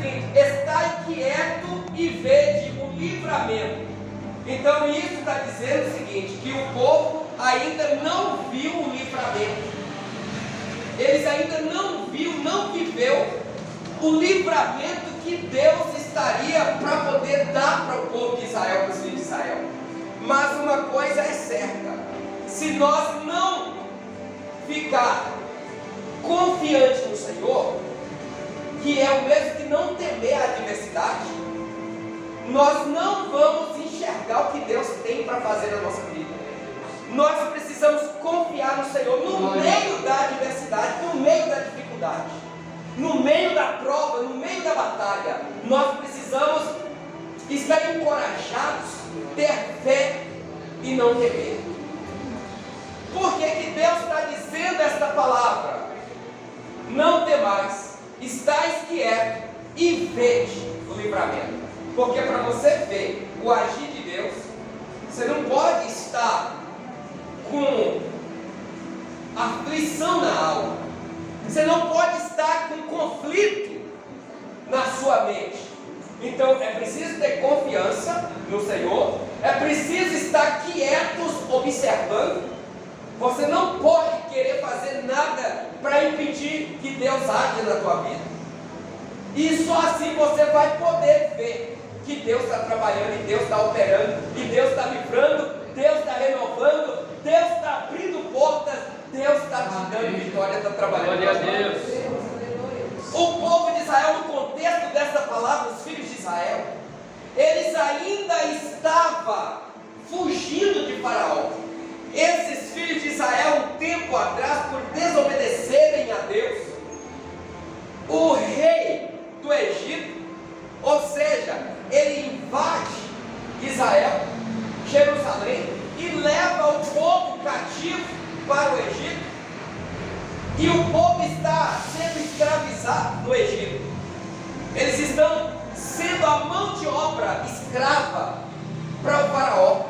seguinte: estai quieto e vede o livramento. Então isso está dizendo o seguinte, que o povo ainda não viu o livramento. Eles ainda não viveu o livramento que Deus estaria para poder dar para o povo de Israel, para os filhos de Israel. Mas uma coisa é certa: se nós não ficar confiante no Senhor, que é o mesmo que não temer a adversidade, nós não vamos enxergar o que Deus tem para fazer na nossa vida. Nós precisamos confiar no Senhor no meio da adversidade, no meio da dificuldade, no meio da prova, no meio da batalha. Nós precisamos estar encorajados, ter fé e não temer. Por que que Deus está dizendo esta palavra? Não temais, estais quieto e vede o livramento. Porque para você ver o agir de Deus, você não pode estar com aflição na alma, você não pode estar com conflito na sua mente. Então é preciso ter confiança no Senhor, é preciso estar quietos observando. Você não pode querer fazer nada para impedir que Deus age na tua vida, e só assim você vai poder ver que Deus está trabalhando, e Deus está operando, e Deus está livrando, Deus está renovando, Deus está abrindo portas, Deus está te dando vitória, está trabalhando. Glória a Deus. O povo de Israel, no contexto dessa palavra, os filhos de Israel, eles ainda estavam fugindo de Faraó. Esses filhos de Israel, um tempo atrás, por desobedecerem a Deus, o rei do Egito, ou seja, ele invade Israel, Jerusalém, e leva o povo cativo para o Egito, e o povo está sendo escravizado no Egito. Eles estão sendo a mão de obra escrava para o Faraó.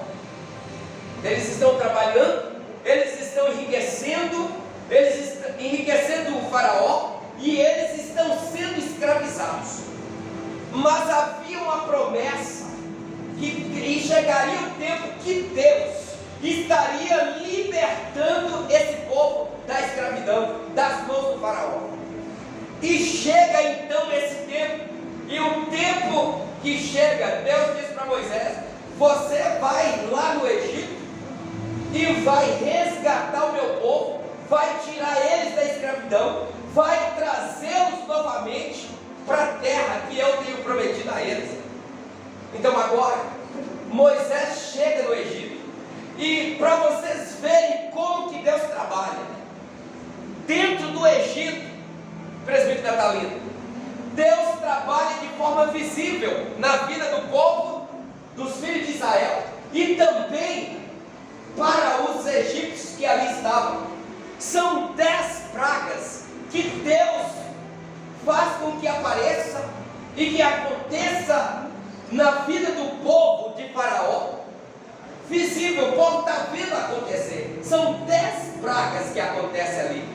Eles estão trabalhando, eles estão enriquecendo o Faraó, e eles estão sendo escravizados. Mas havia uma promessa, que chegaria o tempo que Deus estaria libertando esse povo da escravidão, das mãos do Faraó. E chega então esse tempo, e o tempo que chega, Deus diz para Moisés: você vai lá no Egito e vai resgatar o meu povo, vai tirar eles da escravidão, vai trazê-los novamente para a terra que eu tenho prometido a eles. Então agora, Moisés chega no Egito, e para vocês verem como que Deus trabalha, dentro do Egito, presbítero Natalino, Deus trabalha de forma visível na vida do povo, dos filhos de Israel, e também para os egípcios que ali estavam. São 10 pragas que Deus faz com que apareça e que aconteça na vida do povo de Faraó, visível. O povo está vendo acontecer. São 10 pragas que acontecem ali,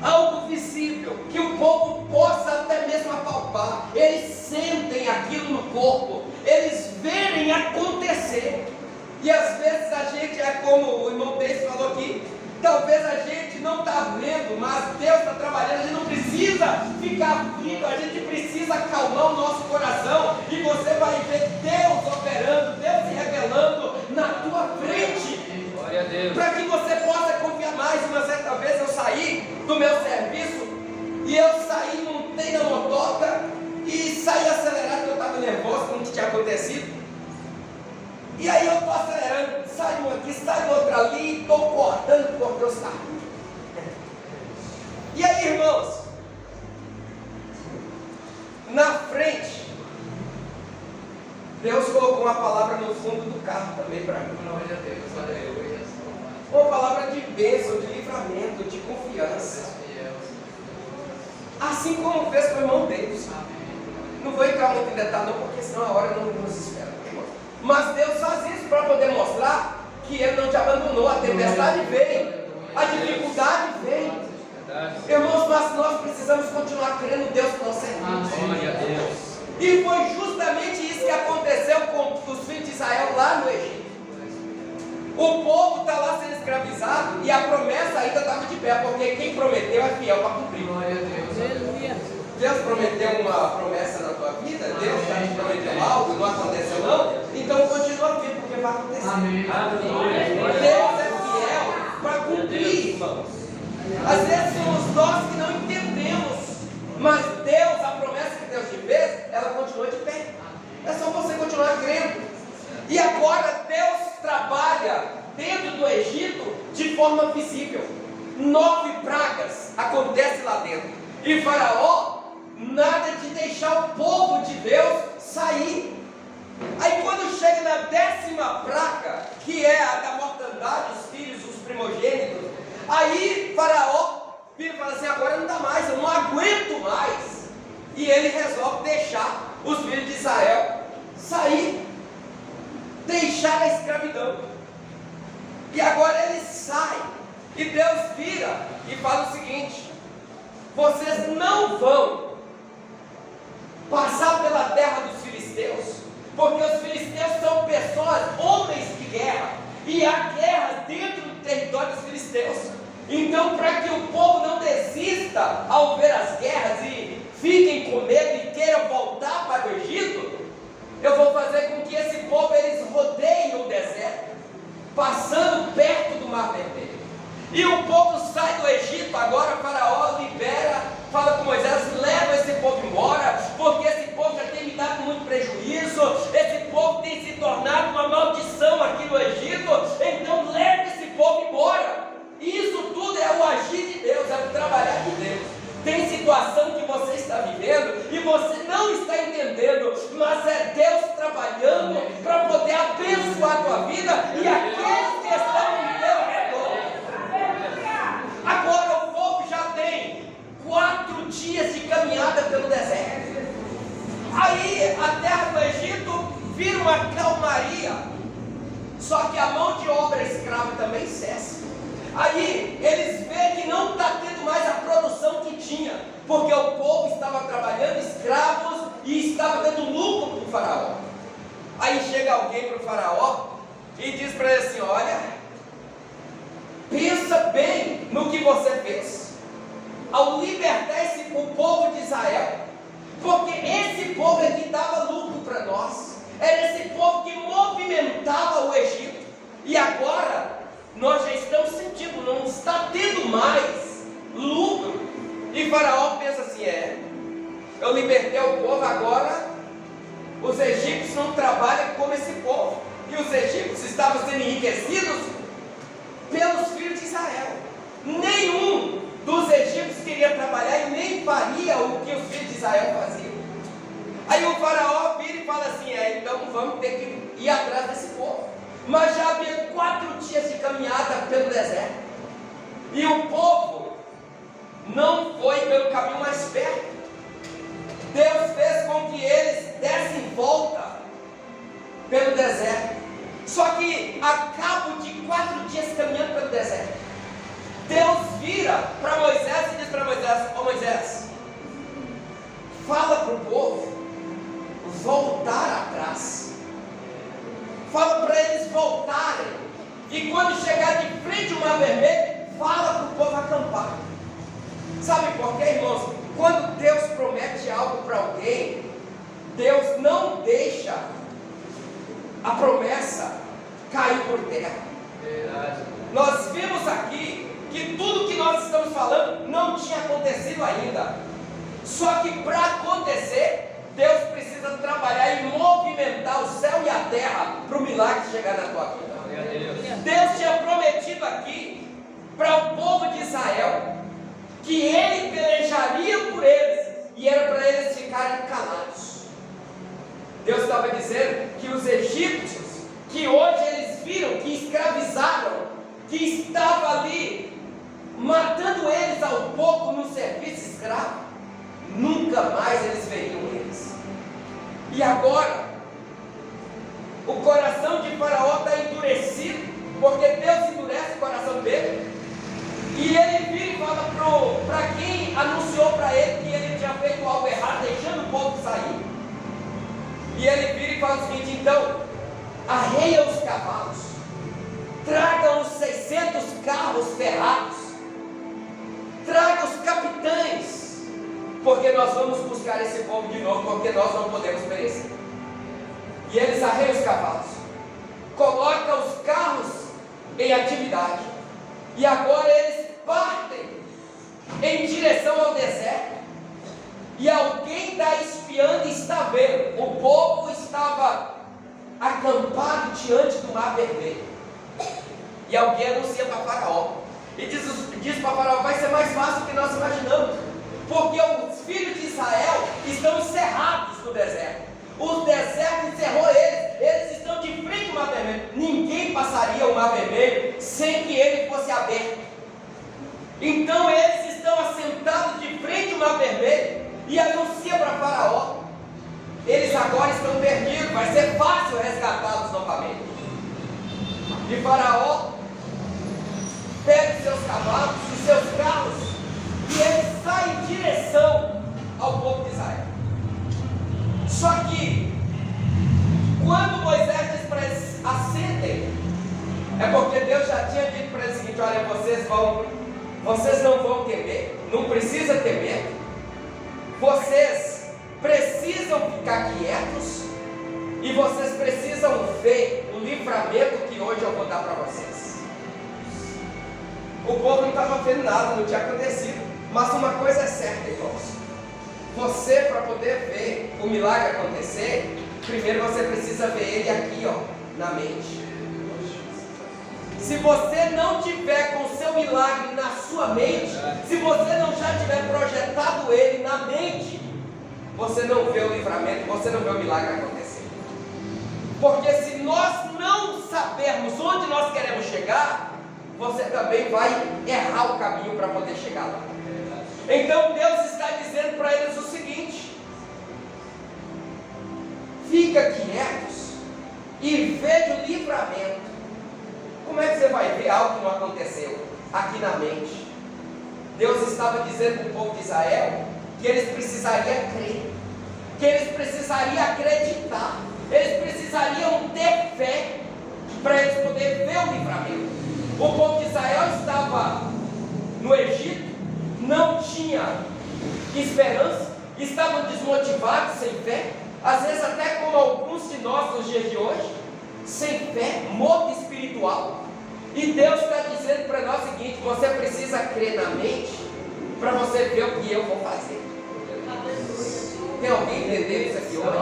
algo visível, que o povo possa até mesmo apalpar. Eles sentem aquilo no corpo, eles verem acontecer. E às vezes a gente é como o irmão Deis falou aqui, talvez a gente não está vendo, mas Deus está trabalhando. A gente não precisa ficar aflito, a gente precisa acalmar o nosso coração, e você vai ver Deus operando, Deus se revelando na tua frente. Glória a Deus. Para que você possa confiar mais. Uma certa vez eu saí do meu serviço, e eu saí, montei na motoca e saí acelerado, porque eu estava nervoso com o que tinha acontecido. E aí eu estou acelerando, sai um aqui, sai outro ali, e estou cortando porque eu saio. E aí, irmãos, na frente, Deus colocou uma palavra no fundo do carro também para mim. Glória a Deus, aleluia. Uma palavra de bênção, de livramento, de confiança. Assim como fez com o irmão Deus. Não vou entrar muito em detalhe não, porque senão a hora não nos espera. Mas Deus faz isso para poder mostrar que Ele não te abandonou. A tempestade vem, a dificuldade vem, irmãos, mas nós precisamos continuar crendo no Deus que nós servimos. Glória a Deus. escravizado e a promessa ainda estava de pé, porque quem prometeu é fiel para cumprir. Glória a Deus. Deus prometeu uma promessa na tua vida, Deus está te prometeu algo, não aconteceu não, então continua firme, porque vai acontecer. Amém. Deus é fiel para cumprir, irmãos. Às vezes somos nós que não entendemos, mas Deus, a promessa que Deus te fez, ela continua de pé. É só você continuar crendo. E agora Deus trabalha dentro do Egito de forma visível. 9 pragas acontecem lá dentro. E Faraó, nada de deixar o povo de Deus sair. Aí quando chega na 10ª praga, que é a da mortandade, os filhos, os primogênitos, aí Faraó vira e fala assim: agora não dá mais, eu não aguento mais. E ele resolve deixar os filhos de Israel sair, deixar a escravidão. E agora eles saem, e Deus vira e fala o seguinte: vocês não vão passar pela terra dos filisteus, porque os filisteus são pessoas, homens de guerra, e há guerra dentro do território dos filisteus. Então, para que o povo não desista ao ver as guerras e fiquem com medo e queiram voltar para o Egito, eu vou fazer com que esse povo eles rodeiem o deserto, passando perto do Mar Vermelho. E o povo sai do Egito. Agora Faraó libera, fala com Moisés: leva esse povo embora, porque esse povo já tem me dado muito prejuízo, esse povo tem se tornado uma maldição aqui no Egito, então leve esse povo embora. Isso tudo é o agir de Deus, é o trabalhar de Deus. Tem situação que você está vivendo e você não está entendendo, mas é Deus trabalhando para poder abençoar a tua vida e aqueles que estão em teu redor. Agora o povo já tem 4 dias de caminhada pelo deserto. Aí a terra do Egito vira uma calmaria, só que a mão de obra escrava também cessa. Aí eles veem que não está tendo mais a produção que tinha, porque o povo estava trabalhando escravos e estava dando lucro para o faraó. Aí chega alguém para o faraó e diz para ele assim: olha, pensa bem no que você fez ao libertar o povo de Israel, porque esse povo é que dava lucro para nós, era esse povo que movimentava o Egito, e agora nós já estamos sentindo, não está tendo mais lucro. E Faraó pensa assim: eu libertei o povo, agora os egípcios não trabalham como esse povo, e os egípcios estavam sendo enriquecidos pelos filhos de Israel. Nenhum dos egípcios queria trabalhar e nem faria o que os filhos de Israel faziam. Aí o Faraó vira e fala assim: então vamos ter que ir atrás desse povo. Mas já havia 4 dias de caminhada pelo deserto, e o povo não foi pelo caminho mais perto. Deus fez com que eles dessem volta pelo deserto. Só que a cabo de 4 dias caminhando pelo deserto, Deus vira para Moisés e diz para Moisés: ó Moisés, fala para o povo voltar atrás. Fala para eles voltarem, e quando chegar de frente ao Mar Vermelho, fala para o povo acampar. Sabe por quê, irmãos? Quando Deus promete algo para alguém, Deus não deixa a promessa cair por terra. Verdade. Nós vimos aqui que tudo que nós estamos falando não tinha acontecido ainda. Só que para acontecer, Deus precisa trabalhar e movimentar o céu e a terra para o milagre chegar na tua vida. Deus tinha prometido aqui para o povo de Israel que Ele pelejaria por eles, e era para eles ficarem calados. Deus estava dizendo que os egípcios, que hoje eles viram, que escravizaram, que estava ali matando eles ao pouco no serviço escravo, nunca mais eles veriam eles. E agora o coração de Faraó está endurecido, porque Deus endurece o coração dele, e ele vira e fala para quem anunciou para ele que ele tinha feito algo errado, deixando o povo sair, e ele vira e fala o seguinte: então arreia os cavalos, traga os 600 carros ferrados, traga os capitães, porque nós vamos buscar esse povo de novo, porque nós não podemos perecer. E eles arreiam os cavalos, colocam os carros em atividade, e agora eles partem em direção ao deserto. E alguém está espiando e está vendo. O povo estava acampado diante do Mar Vermelho. E alguém anuncia para Faraó. E diz para Faraó: vai ser mais fácil do que nós imaginamos. Porque os filhos de Israel estão encerrados no deserto. O deserto encerrou eles. Eles estão de frente ao Mar Vermelho. Ninguém passaria o Mar Vermelho sem que ele fosse aberto. Então eles estão assentados de frente ao Mar Vermelho. E anuncia para Faraó: eles agora estão perdidos, vai ser fácil resgatá-los novamente. E Faraó pega os seus cavalos e seus carros, e ele sai em direção ao povo de Israel. Só que quando Moisés diz para eles: assentem, é porque Deus já tinha dito para eles o seguinte: olha, vocês não vão temer, não precisa temer. Vocês precisam ficar quietos e vocês precisam ver o livramento que hoje eu vou dar para vocês. O povo não estava vendo nada, não tinha acontecido. Mas uma coisa é certa, irmãos: você, para poder ver o milagre acontecer, primeiro você precisa ver ele aqui, na mente. Se você não tiver com o seu milagre na sua mente, se você não já tiver projetado ele na mente, você não vê o livramento, você não vê o milagre acontecer. Porque se nós não sabermos onde nós queremos chegar, você também vai errar o caminho para poder chegar lá. Então Deus está dizendo para eles o seguinte: fica quietos e veja o livramento. Como é que você vai ver algo que não aconteceu aqui na mente? Deus estava dizendo para o povo de Israel que eles precisariam crer, que eles precisariam acreditar, eles precisariam ter fé para eles poderem ver o livramento. O povo de Israel estava no Egito, não tinha esperança, estavam desmotivados, sem fé, às vezes até como alguns de nós nos dias de hoje, sem fé, morto espiritual. E Deus está dizendo para nós o seguinte: você precisa crer na mente para você ver o que eu vou fazer. Tem alguém entendendo isso aqui hoje?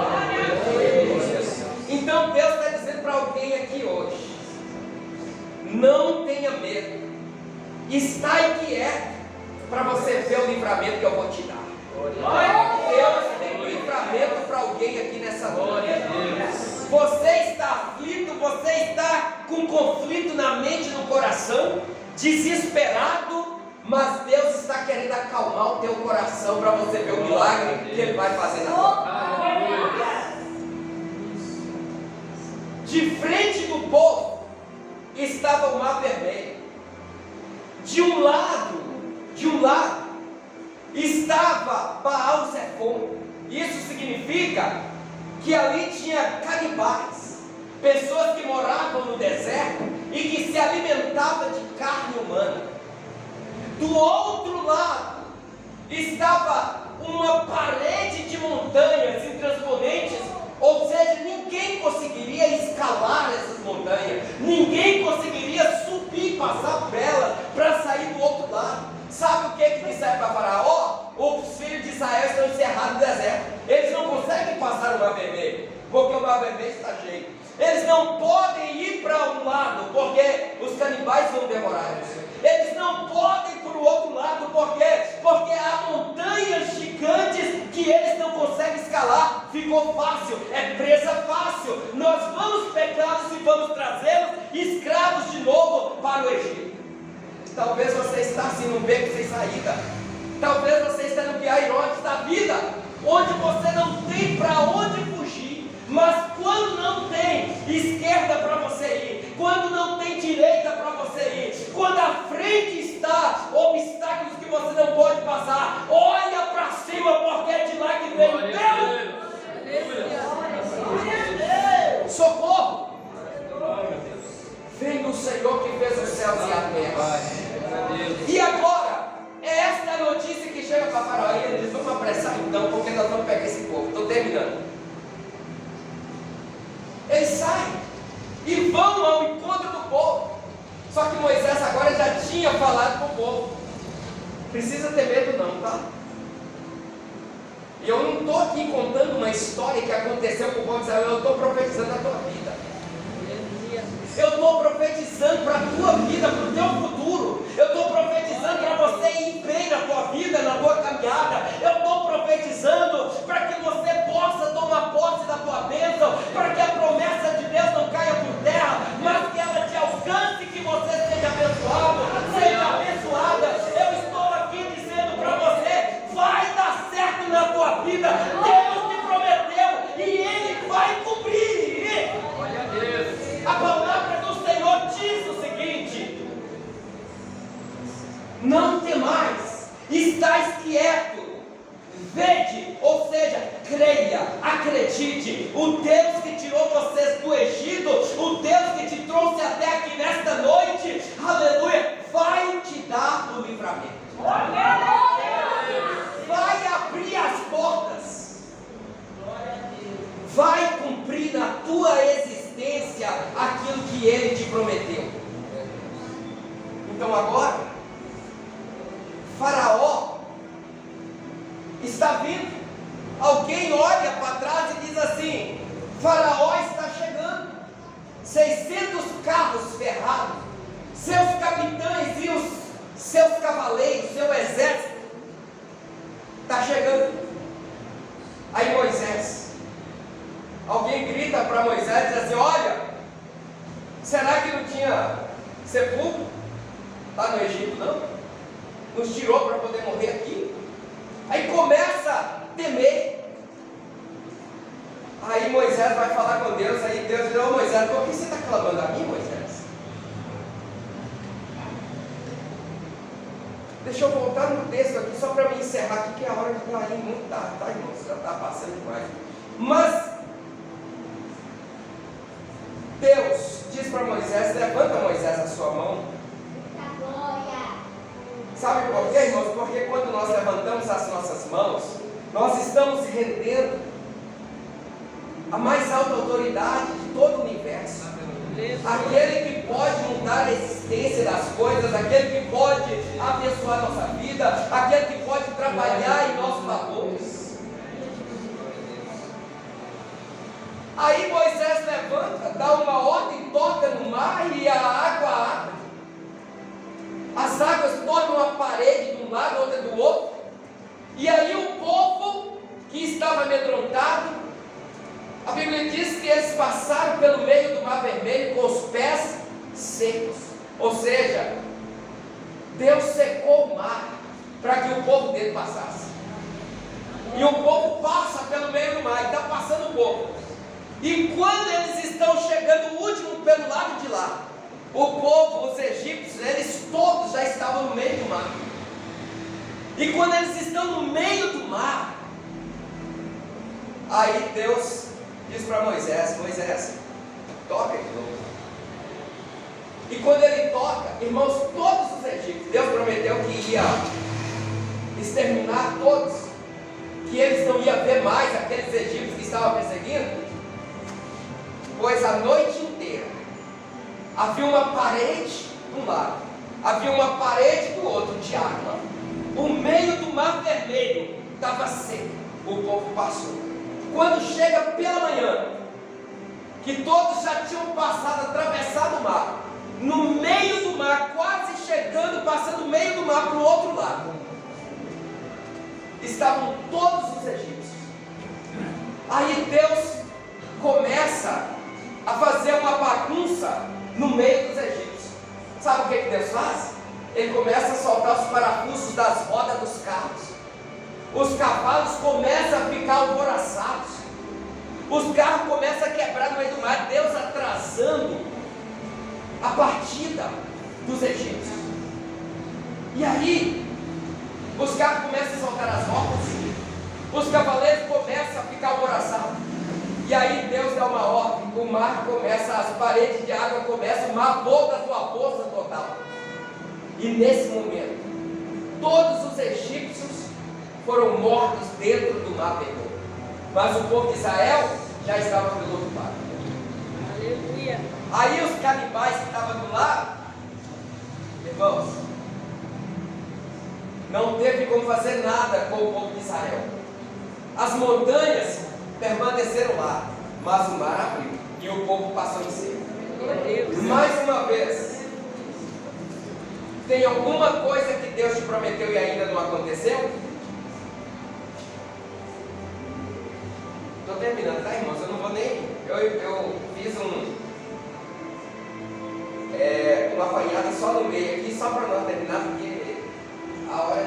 Então Deus está dizendo para alguém aqui hoje: não tenha medo, está quieto para você ver o livramento que eu vou te dar. Deus tem um livramento para alguém aqui nessa noite. Você está aflito, você está com conflito na mente e no coração, desesperado, mas Deus está querendo acalmar o teu coração para você ver o milagre que Ele vai fazer na tua vida. De frente do povo estava o Mar Vermelho. De um lado estava Baal-Zephon. Isso significa que ali tinha canibais, pessoas que moravam no deserto e que se alimentavam de carne humana. Do outro lado estava uma parede de montanhas intransponentes, ou seja, ninguém conseguiria escalar essas montanhas, ninguém conseguiria subir, passar por elas para sair do outro lado. Sabe o que disseram para Faraó? Os filhos de Israel estão encerrados no deserto, eles não conseguem passar o Mar Vermelho, porque o Mar Vermelho está cheio. Eles não podem ir para um lado, porque os canibais vão devorar eles. Eles não podem ir para o outro lado, porque há montanhas gigantes que eles não conseguem escalar. Ficou fácil, é presa fácil. Nós vamos pegá-los e vamos trazê-los escravos de novo para o Egito. Talvez você está assim num beco sem saída. Talvez você está no piairote da vida, onde você não tem para onde fugir. Mas quando não tem esquerda para você ir, quando não tem direita para você ir, quando à frente está obstáculos que você não pode passar, olha para cima, porque é de lá que vem o Deus. Socorro! Vem do Senhor terminando. Eles saem e vão ao encontro do povo. Só que Moisés agora já tinha falado com o povo. Precisa ter medo não, tá? E eu não estou aqui contando uma história que aconteceu com o povo de Israel. Eu estou profetizando a tua vida. Eu estou profetizando para a tua vida, para o teu futuro. Eu estou profetizando para você ir bem na tua vida, na tua caminhada. Eu estou profetizando para que você possa tomar posse da tua bênção, para que a promessa de Deus não caia por terra, mas que ela te alcance, que você seja abençoado, seja abençoada. Eu estou aqui dizendo para você, vai dar certo na tua vida. Deus te prometeu e Ele vai cumprir. Glória a Deus. A palavra do Senhor diz o seguinte: não temais, estais quieto, vede, ou seja, creia, acredite, o Deus que tirou vocês do Egito, o Deus que te trouxe até aqui nesta noite, aleluia, vai te dar o livramento, vai abrir as portas, vai cumprir na tua existência aquilo que Ele te prometeu. Então agora, Faraó está vindo. Alguém olha para trás e diz assim: Faraó está chegando, 600 carros ferrados, seus capitães e os seus cavaleiros, seu exército está chegando. Aí Moisés, alguém grita para Moisés e diz assim: olha, será que não tinha sepulcro lá no Egito não? Nos tirou para poder morrer aqui? Aí começa a temer. Aí Moisés vai falar com Deus. Aí Deus diz: ô Moisés, por que você está clamando a mim, Moisés? Deixa eu voltar no texto aqui, só para me encerrar aqui, que a hora que está indo muito tarde, tá, irmãos? Já está passando demais. Mas Deus diz para Moisés: levanta, Moisés, a sua mão. Sabe por quê, irmãos? Porque quando nós levantamos as nossas mãos, nós estamos rendendo a mais alta autoridade de todo o universo, aquele que pode mudar a existência das coisas, aquele que pode abençoar a nossa vida, aquele que pode trabalhar em nosso favor. Aí Moisés levanta, dá uma ordem, toca no mar e a água abre. As águas tornam uma parede de um lado, outra do outro. E aí o povo que estava amedrontado, a Bíblia diz que eles passaram pelo meio do Mar Vermelho com os pés secos. Ou seja, Deus secou o mar para que o povo dele passasse. E o povo passa pelo meio do mar, e está passando o povo. E quando eles estão chegando o último pelo lado de lá, o povo, os egípcios, eles todos já estavam no meio do mar. E quando eles estão no meio do mar, aí Deus diz para Moisés: Moisés, toca de novo. E quando ele toca, irmãos, todos os egípcios, Deus prometeu que ia exterminar todos, que eles não iam ver mais aqueles egípcios que estavam perseguindo, pois a noite inteira havia uma parede de um lado, havia uma parede do outro de água. O meio do Mar Vermelho estava seco, o povo passou. Quando chega pela manhã, que todos já tinham passado, atravessado o mar, no meio do mar, quase chegando, passando o meio do mar para o outro lado, estavam todos os egípcios. Aí Deus começa a fazer uma bagunça no meio dos egípcios. Sabe o que Deus faz? Ele começa a soltar os parafusos das rodas dos carros. Os cavalos começam a ficar alvoroçados. Os carros começam a quebrar no meio do mar. Deus atrasando a partida dos egípcios. E aí, os carros começam a soltar as rodas. Os cavaleiros começam a ficar alvoroçados. E aí Deus dá uma ordem, o mar começa, as paredes de água começam, o mar volta a sua força total. E nesse momento, todos os egípcios foram mortos dentro do Mar Vermelho. mas o povo de Israel já estava preocupado. Aleluia. Aí os canibais que estavam do lado, irmãos, não teve como fazer nada com o povo de Israel. As montanhas permaneceram lá, mas o mar abriu e o povo passou em cima. Mais uma vez, tem alguma coisa que Deus te prometeu e ainda não aconteceu? Estou terminando, tá, irmãos? Eu não vou nem. Eu fiz uma apanhada só no meio aqui, só para nós terminar, porque a hora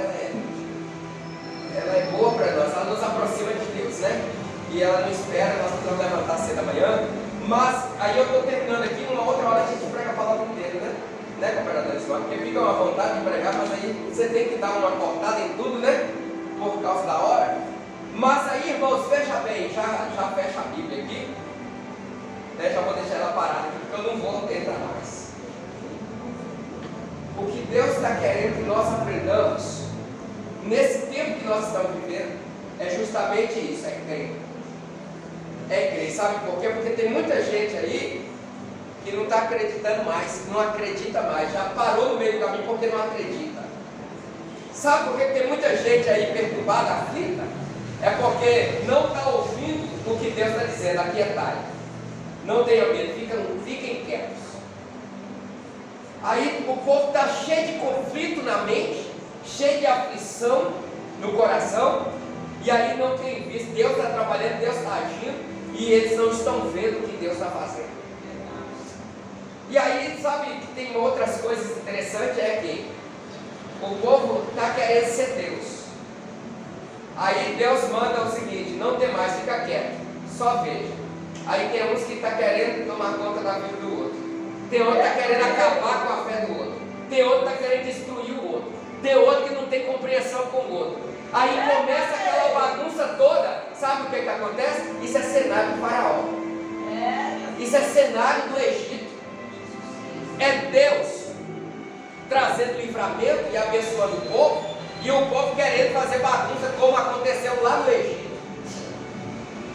ela é boa para nós, ela nos aproxima de Deus, né? E ela não espera nós precisamos levantar cedo da manhã. Mas aí eu estou terminando aqui, uma outra hora a gente prega a palavra inteira, né, cooperador? Porque fica uma vontade de pregar, mas aí você tem que dar uma cortada em tudo, né? Por causa da hora. Mas aí, irmãos, veja bem, já fecha a Bíblia aqui, né? Já vou deixar ela parada aqui, porque eu não vou entrar mais. O que Deus está querendo que nós aprendamos nesse tempo que nós estamos vivendo é justamente isso, é crer. É crer, sabe por quê? Porque tem muita gente aí que não está acreditando mais, não acredita mais, já parou no meio do caminho porque não acredita. Sabe por que tem muita gente aí perturbada, aflita? É porque não está ouvindo o que Deus está dizendo, aquietai. Não tenham medo, fiquem quietos. Aí o povo está cheio de conflito na mente, cheio de aflição no coração, e aí não tem visto, Deus está trabalhando, Deus está agindo, e eles não estão vendo o que Deus está fazendo. E aí, sabe que tem outras coisas interessantes, é que o povo está querendo ser Deus. Aí Deus manda o seguinte: não tem mais, fica quieto, só veja. Aí tem uns que estão querendo tomar conta da vida do outro, tem outro que está querendo acabar com a fé do outro, tem outro que está querendo destruir o outro, tem outro que não tem compreensão com o outro. Aí começa aquela bagunça toda. Sabe o que acontece? Isso é cenário do faraó. Isso é cenário do Egito. É Deus trazendo livramento e abençoando o povo, e o povo querendo fazer bagunça como aconteceu lá no Egito.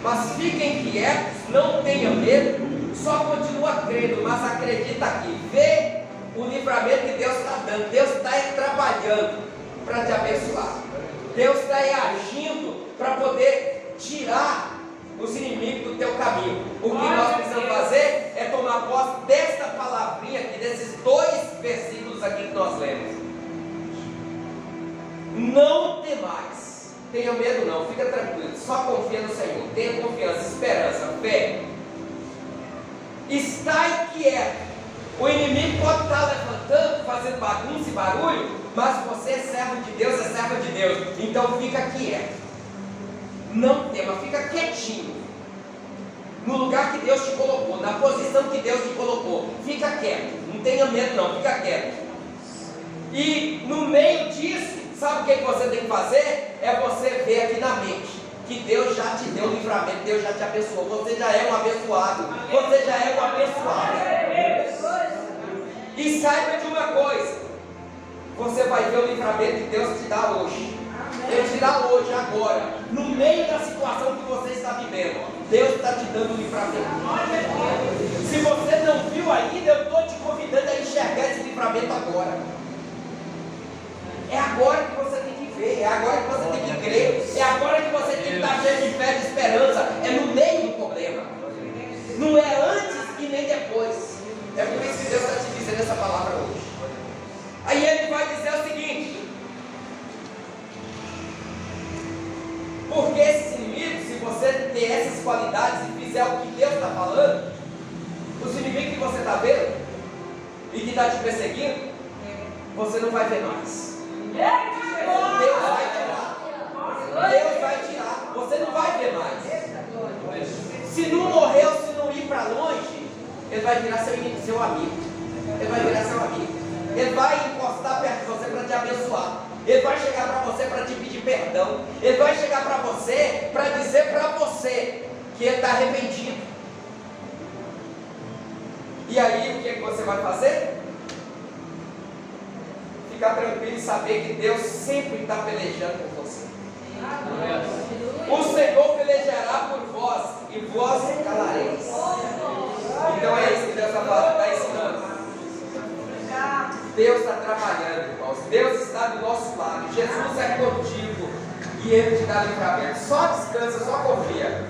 Mas fiquem quietos, não tenham medo, só continua crendo, mas acredita aqui, vê o livramento que Deus está dando. Deus está trabalhando para te abençoar. Deus está agindo para poder tirar os inimigos do teu caminho. O que nós precisamos fazer é tomar posse desta palavrinha aqui, desses 2 versículos aqui que nós lemos. Não temais, tenha medo não, fica tranquilo, só confia no Senhor, tenha confiança, esperança, fé. Estai quieto. O inimigo pode estar levantando, fazendo bagunça e barulho, mas você é servo de Deus, é serva de Deus, então fica quieto. Não tema, fica quietinho. No lugar que Deus te colocou, na posição que Deus te colocou, fica quieto. Não tenha medo não, fica quieto. E no meio disso, sabe o que você tem que fazer? É você ver aqui na mente que Deus já te deu livramento, Deus já te abençoou. Você já é um abençoado, você já é um abençoado. E saiba de uma coisa: você vai ver o livramento que Deus te dá hoje. Ele te dá hoje, agora, no meio da situação que você está vivendo. Deus está te dando o livramento. Se você não viu ainda, eu estou te convidando a enxergar esse livramento agora. É agora que você tem que ver, é agora que você tem que crer, é agora que você tem que estar cheio de fé, de esperança. É no meio do problema, não é antes e nem depois. É por isso que Deus está te dizendo essa palavra hoje. Aí ele vai dizer o seguinte: porque esses inimigos, se você ter essas qualidades e fizer o que Deus está falando, os inimigos que você está vendo e que está te perseguindo, você não vai ver mais. Deus vai tirar. Deus vai tirar. Você não vai ver mais. Se não morrer ou se não ir para longe, ele vai virar seu amigo. Ele vai virar seu amigo. Ele vai encostar perto de você para te abençoar. Ele vai chegar para você para te pedir perdão. Ele vai chegar para você para dizer para você que ele está arrependido. E aí o que você vai fazer? Ficar tranquilo e saber que Deus sempre está pelejando por você. O Senhor pelejará por vós e vós calareis. Então é isso que Deus está ensinando. Deus está trabalhando, irmãos. Deus está do nosso lado. Jesus é contigo e Ele te dá livramento. Só descansa, só confia.